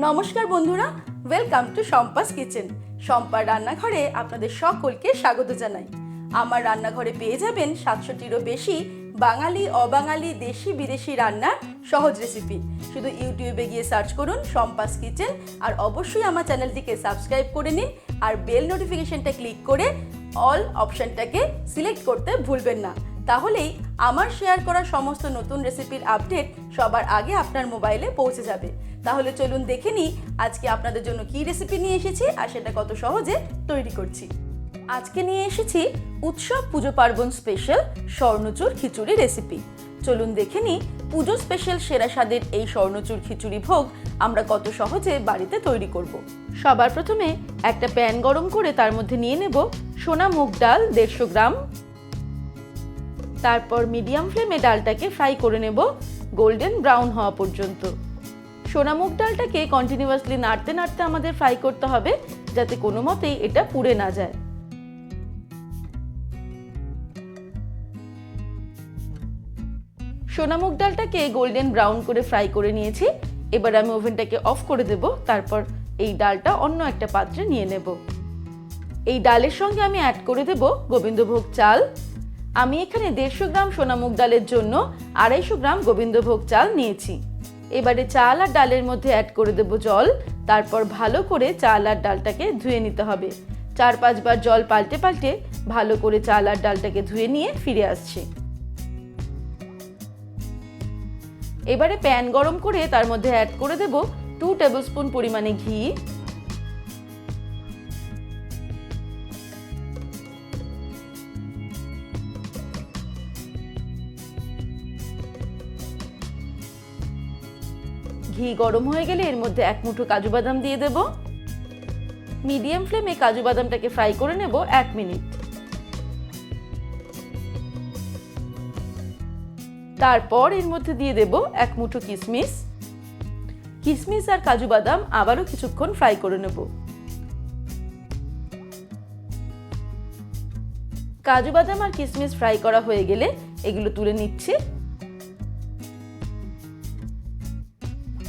নমস্কার বন্ধুরা, welcome to Shampa's kitchen. শম্পার রান্নাঘরে আপনাদের সকলকে স্বাগত জানাই। আমার রান্নাঘরে পেয়ে যাবেন 700টিরও বেশি বাঙালি, অবাঙালি, দেশি বিদেশি রান্নার সহজ রেসিপি। শুধু ইউটিউবে গিয়ে সার্চ করুন শম্পাস কিচেন, আর অবশ্যই আমার চ্যানেলটিকে সাবস্ক্রাইব করে নিন, আর বেল নোটিফিকেশনটা ক্লিক করে অল অপশনটাকে সিলেক্ট করতে ভুলবেন না। তাহলেই আমার শেয়ার করা সমস্ত নতুন রেসিপির আপডেট সবার আগে আপনার মোবাইলে পৌঁছে যাবে। তাহলে চলুন দেখে নিই আজকে আপনাদের জন্য কি রেসিপি নিয়ে এসেছি আর সেটা কত সহজে তৈরি করছি। আজকে নিয়ে এসেছি উৎসব পুজো পার্বণ স্পেশাল স্বর্ণচূড় খিচুড়ি রেসিপি। চলুন দেখে নিই পুজো স্পেশাল সেরা স্বাদের এই স্বর্ণচূড় খিচুড়ি ভোগ আমরা কত সহজে বাড়িতে তৈরি করব। সবার প্রথমে একটা প্যান গরম করে তার মধ্যে নিয়ে নেব সোনা মুগ ডাল 150 গ্রাম। তারপর মিডিয়াম ফ্লেমে ডালটাকে ফ্রাই করে নেব গোল্ডেন ব্রাউন হওয়া পর্যন্ত। সোনা মুগ ডালটাকে কন্টিনিউয়াসলি নাড়তে নাড়তে আমাদের ফ্রাই করতে হবে, যাতে কোনো মতেই এটা পুড়ে না যায়। সোনা মুগ ডালটাকে গোল্ডেন ব্রাউন করে ফ্রাই করে নিয়েছি। এবার আমি ওভেনটাকে অফ করে দেব। তারপর এই ডালটা অন্য একটা পাত্রে নিয়ে নেব। এই ডালের সঙ্গে আমি অ্যাড করে দেব গোবিন্দভোগ চাল। আমি এখানে 150 গ্রাম সোনা মুগ ডালের জন্য 250 গ্রাম গোবিন্দভোগ চাল নিয়েছি। এবারে চাল আর ডালের মধ্যে অ্যাড করে দেব জল। তারপর ভালো করে চাল আর ডালটাকে ধুয়ে নিতে হবে। 4-5 বার জল পাল্টে পাল্টে ভালো করে চাল আর ডালটাকে ধুয়ে নিয়ে ফিরে আসছি। এবারে প্যান গরম করে তার মধ্যে অ্যাড করে দেব 2 টেবিলস্পুন পরিমাণে ঘি। ঘি গরম হয়ে গেলে এর মধ্যে 1 মুঠো কাজু বাদাম দিয়ে দেব। মিডিয়াম ফ্লেমে কাজু বাদামটাকে ফ্রাই করে নেব 1 মিনিট। তারপর এর মধ্যে দিয়ে দেব 1 মুঠো কিশমিশ। কিশমিশ আর কাজু বাদাম আবারও কিছুক্ষণ ফ্রাই করে নেব। কাজু বাদাম আর কিশমিশ ফ্রাই করা হয়ে গেলে এগুলো তুলে নিচ্ছি।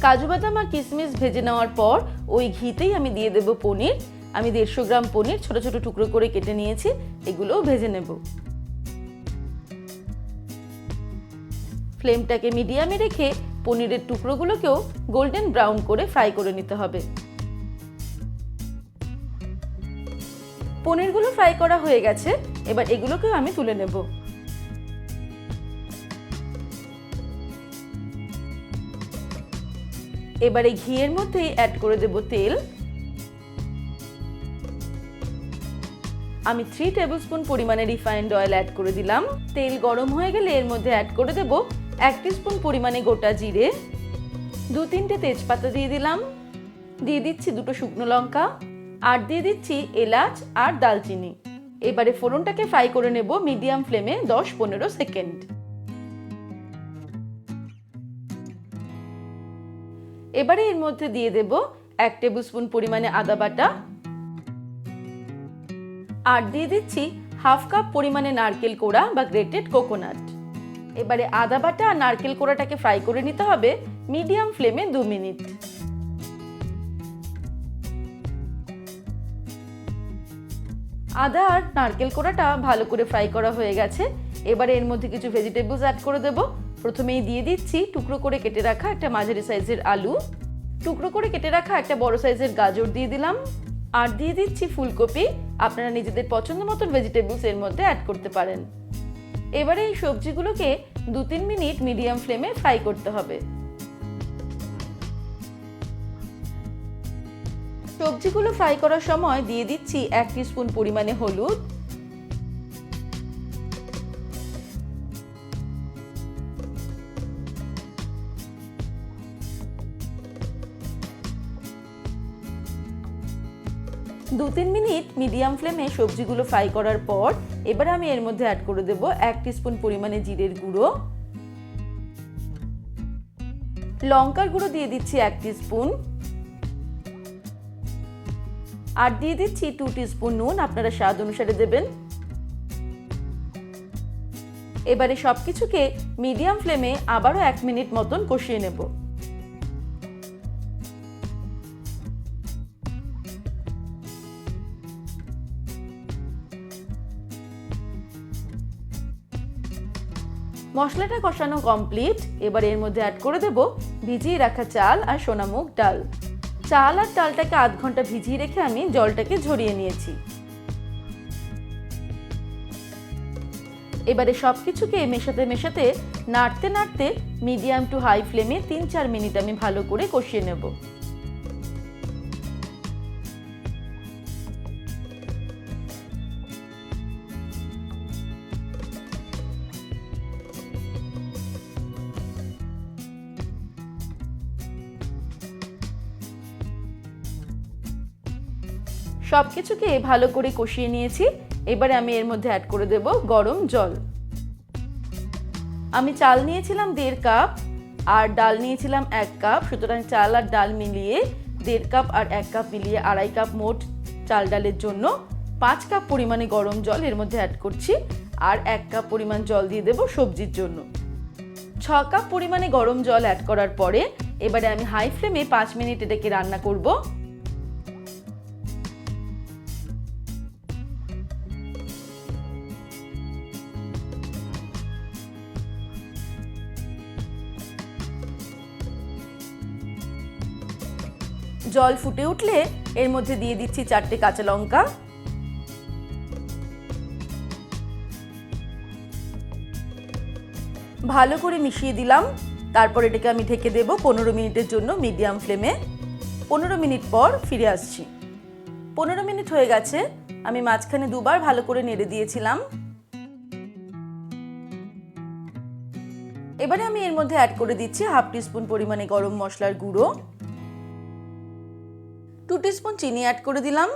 কাজু বাদাম আর কিশমিশ ভেজে নেওয়ার পর ওই ঘিতেই আমি দিয়ে দেব পনির। আমি 150 গ্রাম পনির ছোট ছোট টুকরো করে কেটে নিয়েছি, এগুলোও ভেজে নেব। ফ্লেমটাকে মিডিয়ামে রেখে পনিরের টুকরোগুলোকেও গোল্ডেন ব্রাউন করে ফ্রাই করে নিতে হবে। পনিরগুলো ফ্রাই করা হয়ে গেছে, এবার এগুলোকেও আমি তুলে নেব। এবারে ঘিয়ের মধ্যে অ্যাড করে দেব তেল। আমি 3 টেবিলস্পুন পরিমাণে রিফাইন্ড অয়েল অ্যাড করে দিলাম। তেল গরম হয়ে গেলে এর মধ্যে অ্যাড করে দেব 1 টিস্পুন পরিমাণে গোটা জিরে, 2-3টে তেজপাতা দিয়ে দিলাম, দিয়ে দিচ্ছি 2টো শুকনো লঙ্কা, আর দিয়ে দিচ্ছি এলাচ আর দালচিনি। এবারে ফোড়নটাকে ফ্রাই করে নেব মিডিয়াম ফ্লেমে 10-15 সেকেন্ড। এবারে এর মধ্যে দিয়ে দেব 1 টেবিলস্পুন পরিমাণে আদা বাটা, আর দিয়ে দিচ্ছি 1/2 কাপ পরিমাণে নারকেল কোড়া বা গ্রেটেড কোকোনাট। এবারে আদা বাটা আর নারকেল কোড়াটাকে ফ্রাই করে নিতে হবে মিডিয়াম ফ্লেমে 2 মিনিট। আদা আর নারকেল কোড়াটা ভালো করে ফ্রাই করা হয়ে গেছে। এবারে এর মধ্যে কিছু ভেজিটেবলস অ্যাড করে দেব। প্রথমেই দিয়ে দিচ্ছি টুকরো করে কেটে রাখা একটা মাঝারি সাইজের আলু, টুকরো করে কেটে রাখা একটা বড় সাইজের গাজর দিয়ে দিলাম, আর দিয়ে দিচ্ছি ফুলকপি। আপনারা নিজেদের পছন্দ মতন ভেজিটেবলস এর মধ্যে অ্যাড করতে পারেন। এবারে এই সবজিগুলোকে 2-3 মিনিট মিডিয়াম ফ্লেমে ফ্রাই করতে হবে। সবজিগুলো ফ্রাই করার সময় দিয়ে দিচ্ছি 1 টিস্পুন পরিমাণে হলুদ, দু 3 মিনিট মিডিয়াম ফ্লেমে সবজিগুলো ফ্রাই করার পর এবার আমি এর মধ্যে অ্যাড করে দেব 1 টিস্পুন পরিমাণে জিরের গুঁড়ো, লঙ্কার গুঁড়ো দিয়ে দিচ্ছি 1 টিস্পুন, আর দিয়ে দিচ্ছি 2 টিস্পুন নুন, আপনারা স্বাদ অনুসারে দেবেন। এবারে সবকিছুকে মিডিয়াম ফ্লেমে আবারও 1 মিনিট মতন কষিয়ে নেব। মশলাটা কষানো কমপ্লিট। এবার এর মধ্যে অ্যাড করে দেব ভিজিয়ে রাখা চাল আর সোনামুগ ডাল। চাল আর ডালটাকে আধ ঘন্টা ভিজিয়ে রেখে আমি জলটাকে ঝরিয়ে নিয়েছি। এবারে সবকিছুকে মেশাতে মেশাতে নাড়তে নাড়তে মিডিয়াম টু হাই ফ্লেমে 3-4 মিনিট আমি ভালো করে কষিয়ে নেব। সবকিছুকে ভালো করে কষিয়ে নিয়েছি। এবারে আমি এর মধ্যে অ্যাড করে দেব গরম জল। আমি চাল নিয়েছিলাম 1.5 কাপ আর ডাল নিয়েছিলাম 1 কাপ, সুতরাং চাল আর ডাল মিলিয়ে 1.5 কাপ আর 1 কাপ মিলিয়ে 2.5 কাপ মোট চাল ডালের জন্য 5 কাপ পরিমাণে গরম জল এর মধ্যে অ্যাড করছি। আর 1 কাপ পরিমাণ জল দিয়ে দেব সবজির জন্য। 6 কাপ পরিমাণে গরম জল অ্যাড করার পরে এবারে আমি হাই ফ্লেমে 5 মিনিট এটাকে রান্না করব। জল ফুটে উঠলে এর মধ্যে দিয়ে দিচ্ছি 4টে কাঁচা লঙ্কা, ভালো করে মিশিয়ে দিলাম। তারপর এটাকে আমি ঢেকে দেব 15 মিনিটের জন্য মিডিয়াম ফ্লেমে। 15 মিনিট পর ফিরে আসছি। 15 মিনিট হয়ে গেছে। আমি মাঝখানে দুবার ভালো করে নেড়ে দিয়েছিলাম। এবারে আমি এর মধ্যে অ্যাড করে দিচ্ছি হাফ টিস্পুন পরিমাণে গরম মশলার গুঁড়ো, 2 টিস্পুন চিনি অ্যাড করে দিলাম,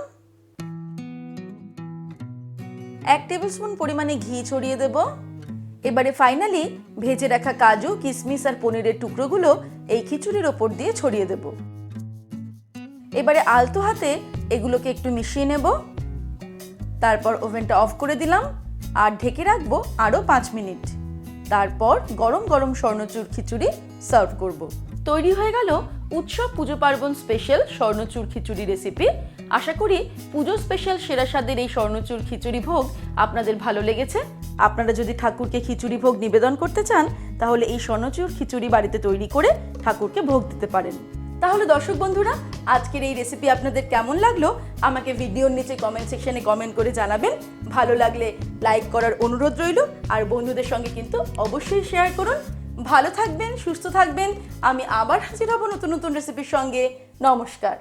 1 টেবিলস্পুন পরিমাণে ঘি ছড়িয়ে দেব। এবারে ফাইনালি ভেজে রাখা কাজু, কিশমিশ আর পনিরের টুকরোগুলো এই খিচুড়ির ওপর দিয়ে ছড়িয়ে দেব। এবারে আলতো হাতে এগুলোকে একটু মিশিয়ে নেব। তারপর ওভেনটা অফ করে দিলাম আর ঢেকে রাখবো আরও 5 মিনিট। তারপর গরম গরম স্বর্ণচূড় খিচুড়ি সার্ভ করব। তৈরি হয়ে গেল উৎসব পুজো পার্বণ স্পেশাল স্বর্ণচূড় খিচুড়ি রেসিপি। আশা করি পুজো স্পেশাল সেরা স্বাদের এই স্বর্ণচূড় খিচুড়ি ভোগ আপনাদের ভালো লেগেছে। আপনারা যদি ঠাকুরকে খিচুড়ি ভোগ নিবেদন করতে চান তাহলে এই স্বর্ণচূড় খিচুড়ি বাড়িতে তৈরি করে ঠাকুরকে ভোগ দিতে পারেন। তাহলে দর্শক বন্ধুরা, আজকের এই রেসিপি আপনাদের কেমন লাগলো আমাকে ভিডিওর নিচে কমেন্ট সেকশনে কমেন্ট করে জানাবেন। ভালো লাগলে লাইক করার অনুরোধ রইল আর বন্ধুদের সঙ্গে কিন্তু অবশ্যই শেয়ার করুন। ভালো থাকবেন, সুস্থ থাকবেন। আমি আবার হাজির হব নতুন নতুন রেসিপির সঙ্গে। নমস্কার।